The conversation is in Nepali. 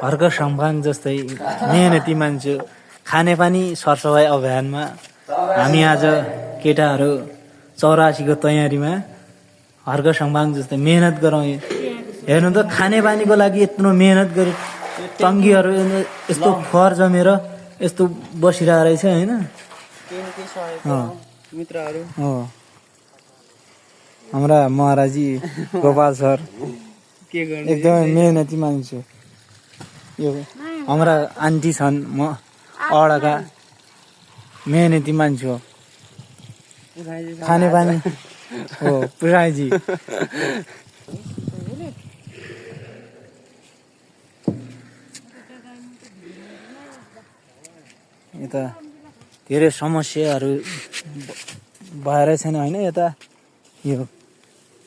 हर्क सम्भाङ जस्तै मेहनती मान्छे खानेपानी सरसफाइ अभियानमा हामी आज केटाहरू 84 को तयारीमा हर्क सम्भाङ जस्तै मेहनत गरौँ। हेर्नु त खानेपानीको लागि यत्रो मेहनत गरे टङ्कीहरू यस्तो फोहोर जमेर यस्तो बसिरहेको रहेछ होइन मित्रहरू हो। हाम्रा महाराजी गोपाल सर के गर्ने एकदमै मेहनती मान्छे। यो हाम्रा आन्टी छन् म अडका मेहनती मान्छे हो। खानेपानी हो पुसाइजी। यता धेरै समस्याहरू भएर छैन होइन। यता यो